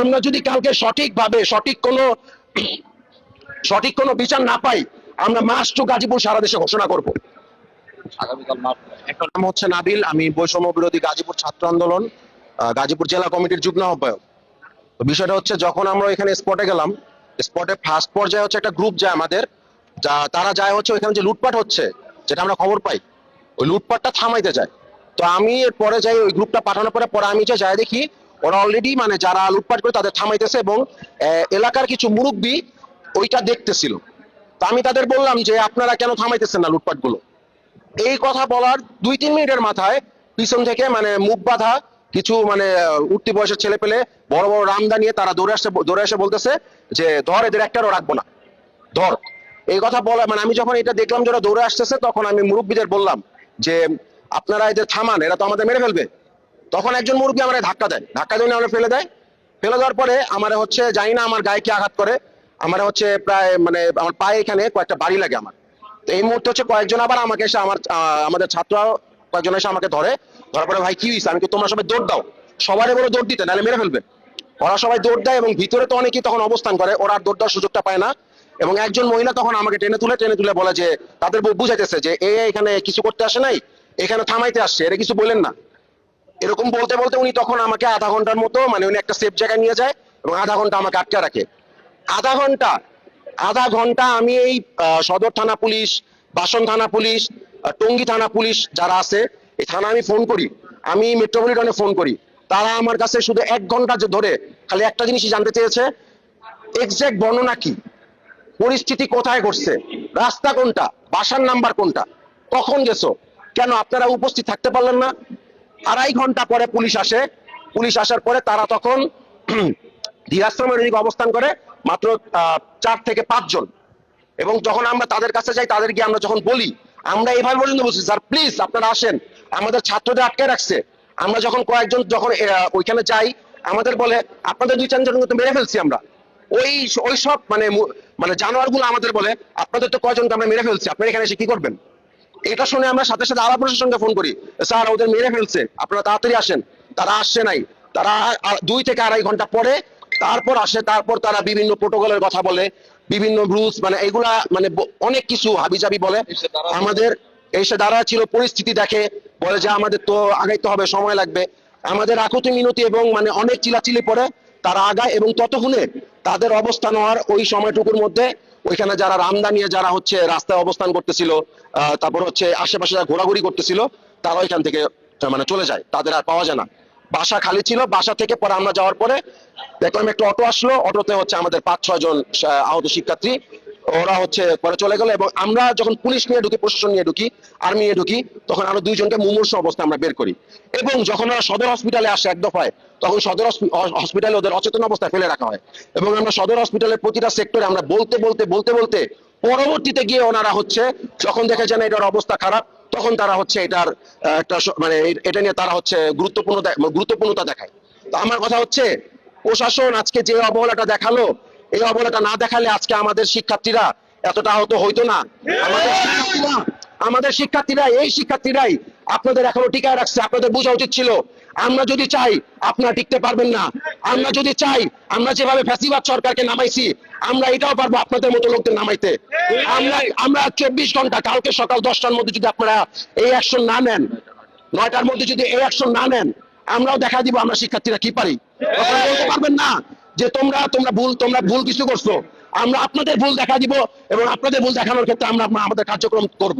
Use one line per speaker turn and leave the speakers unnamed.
আমরা যদি কালকে সঠিক কোনো বিচার না পাই, আমরা মার্চ টু গাজীপুর সারা দেশে ঘোষণা করব। নাম হচ্ছে নাবিল, আমি বৈষম্য বিরোধী গাজীপুর ছাত্র আন্দোলন গাজীপুর জেলা কমিটির যুগ্ম আহ্বায়ক। তো বিষয়টা হচ্ছে, যখন আমরা এখানে স্পটে গেলাম, স্পটে ফার্স্ট পর্যায়ে হচ্ছে একটা গ্রুপ যায় আমাদের, তারা যায় হচ্ছে ওইখানে যে লুটপাট হচ্ছে, যেটা আমরা খবর পাই, ওই লুটপাটটা থামাইতে যায়। তো আমি পরে যাই, ওই গ্রুপটা পাঠানোর পরে আমি যাই দেখি ওরা অলরেডি মানে যারা লুটপাট করে তাদের থামাইতেছে, এবং এলাকার কিছু মুরব্বী ওইটা দেখতেছিল। তো আমি তাদের বললাম যে আপনারা কেন থামাইতেছেন না লুটপাট গুলো। এই কথা বলার 2-3 মিনিটের মাথায় পিছন থেকে মানে মুখ বাঁধা কিছু মানে উঠতি বয়সের ছেলে পেলে বড় বড় রামদা নিয়ে তারা দৌড়ে এসে বলতেছে যে ধর, এদের একটারও রাখবো না, ধর। এই কথা বলা মানে আমি যখন এটা দেখলাম যে ওরা দৌড়ে আসতেছে, তখন আমি মুরব্বীদের বললাম যে আপনারা এদের থামান, এরা তো আমাদের মেরে ফেলবে। তখন একজন মুরব্বী আমার ধাক্কা দিয়ে আমরা ফেলে দেওয়ার পরে আমার হচ্ছে জানি না আমার গায়ে কি আঘাত করে, আমার হচ্ছে প্রায় মানে আমার পায়ে এখানে কয়েকটা বাড়ি লাগে আমার। তো এই মুহূর্তে হচ্ছে কয়েকজন আবার আমাকে এসে আমাদের ছাত্র কয়েকজন এসে আমাকে ধরার পরে ভাই কি হয়েছে, আমি কি তোমরা সবাই দৌড় দাও, সবারই বলে দৌড় দিতে, নাহলে মেরে ফেলবে। ওরা সবাই দৌড় দেয় এবং ভিতরে তো অনেকেই তখন অবস্থান করে, ওরা আর দৌড় দেওয়ার সুযোগটা পায় না। এবং একজন মহিলা তখন আমাকে টেনে তুলে বলে যে তাদের বুঝাইতেছে যে এখানে কিছু করতে আসে নাই, এখানে থামাইতে আসছে, এটা কিছু বলেন না। এরকম বলতে বলতে উনি তখন আমাকে আধা ঘন্টার মতো মানে উনি একটা সেফ জায়গায় নিয়ে যায় এবং আধা ঘন্টা আমাকে আটকে রাখে। আধা ঘন্টা আমি এই সদর থানা পুলিশ, বাসন থানা পুলিশ, টঙ্গী থানা পুলিশ যারা আছে, এই থানা আমি ফোন করি, আমি মেট্রোপলিটনে ফোন করি, তারা আমার কাছে শুধু 1 ঘন্টা ধরে খালি একটা জিনিসই জানতে চেয়েছে, এক্সাক্ট বর্ণনা কি, পরিস্থিতি কোথায় ঘটছে, রাস্তা কোনটা, বাসার নাম্বার কোনটা, কখন গেছো, কেন আপনারা উপস্থিত থাকতে পারলেন না। 2.5 ঘন্টা পরে পুলিশ আসার পরে তারা তখন ধীরাশ্রমের দিকে অবস্থান করে মাত্র 4 থেকে 5 জন। এবং যখন আমরা তাদের কাছে যাই, তাদের গিয়ে আমরা যখন বলি, আমরা এইভাবে পর্যন্ত বলছি স্যার প্লিজ আপনারা আসেন, আমাদের ছাত্রদের আটকে রাখছে। আমরা যখন কয়েকজন যখন ওইখানে যাই, আমাদের বলে আপনাদের 2-4 জন কিন্তু মেরে ফেলছি আমরা। ওই সব মানে জানোয়ারগুলো আমাদের বলে আপনাদের তো কয়জনকে আমরা মেরে ফেলছি, আপনারা এখানে এসে কি করবেন। এটা শুনে আমরা সাথে সাথে আলাপ প্রশাসনকে ফোন করি, স্যার ওদের মেরে ফেলছে, আপনারা তাড়াতাড়ি আসেন। তারা আসছে নাই, তারা 2 থেকে 2.5 ঘন্টা পরে তারপর আসে। তারপর তারা বিভিন্ন প্রোটোকলের কথা বলে, বিভিন্ন রুলস মানে এগুলা মানে অনেক কিছু হাবিজাবি বলে। আমাদের এসে দাঁড়া ছিল, পরিস্থিতি দেখে, বলে যে আমাদের তো আগাইতে হবে, সময় লাগবে। আমাদের আকুতি মিনতি এবং মানে অনেক চিলাচিলি পরে তারা আগায়, এবং ততক্ষণে তাদের অবস্থান হওয়ার ওই সময়টুকুর মধ্যে ওইখানে যারা রামদা নিয়ে যারা হচ্ছে রাস্তায় অবস্থান করতেছিল, তারপর হচ্ছে আশেপাশে যারা ঘোরাঘুরি করতেছিল, তারা ওইখান থেকে মানে চলে যায়, তাদের আর পাওয়া যায় না। বাসা খালি ছিল, বাসা থেকে পরে আমরা যাওয়ার পরে দেখলাম একটা অটো আসলো, অটোতে হচ্ছে আমাদের 5-6 জন আহত শিক্ষার্থী, ওরা হচ্ছে পরে চলে গেল। এবং আমরা যখন পুলিশ নিয়ে ঢুকি, প্রশাসন নিয়ে ঢুকি, আর্মি নিয়ে ঢুকি, তখন আরো 2 জনকে মুমূর্ষু অবস্থা আমরা বের করি। এবং যখন ওরা সদর হসপিটালে আসে এক দফায়, তখন সদর হসপিটালে ওদের অচেতন অবস্থায় ফেলে রাখা হয়। এবং আমরা সদর হসপিটালের প্রতিটা সেক্টরে আমরা বলতে পরবর্তীতে গিয়ে ওনারা হচ্ছে যখন দেখে যেন এটার অবস্থা খারাপ, তখন তারা হচ্ছে এটার একটা মানে এটা নিয়ে তারা হচ্ছে গুরুত্বপূর্ণতা দেখায়। তো আমার কথা হচ্ছে, প্রশাসন আজকে যে অবহেলাটা দেখালো, এই অবহেলাটা না দেখালে আজকে আমাদের শিক্ষার্থীরা এতটা আহত হইতো না। আমাদের শিক্ষার্থীরা এই শিক্ষার্থীরাই আপনাদের এখনো টিকায় রাখছে। আপনাদের বোঝা উচিত ছিল, আমরা যদি চাই আপনারা টিকতে পারবেন না। আমরা যদি চাই, আমরা যেভাবে ফ্যাসিবাদ সরকারকে নামাইছি, আমরা এটাও পারবো আপনাদের মতো লোকদের নামাইতে। আমরা 24 ঘন্টা, কালকে সকাল 10টার মধ্যে যদি আপনারা এই অ্যাকশন না নেন, 9টার মধ্যে যদি এই অ্যাকশন না নেন, আমরাও দেখা দিব আমরা শিক্ষার্থীরা কি পারি। আপনারা বলতে পারবেন না যে তোমরা ভুল কিছু করছো। আমরা আপনাদের ভুল দেখা দিব এবং আপনাদের ভুল দেখানোর ক্ষেত্রে আমরা আমাদের কার্যক্রম করব।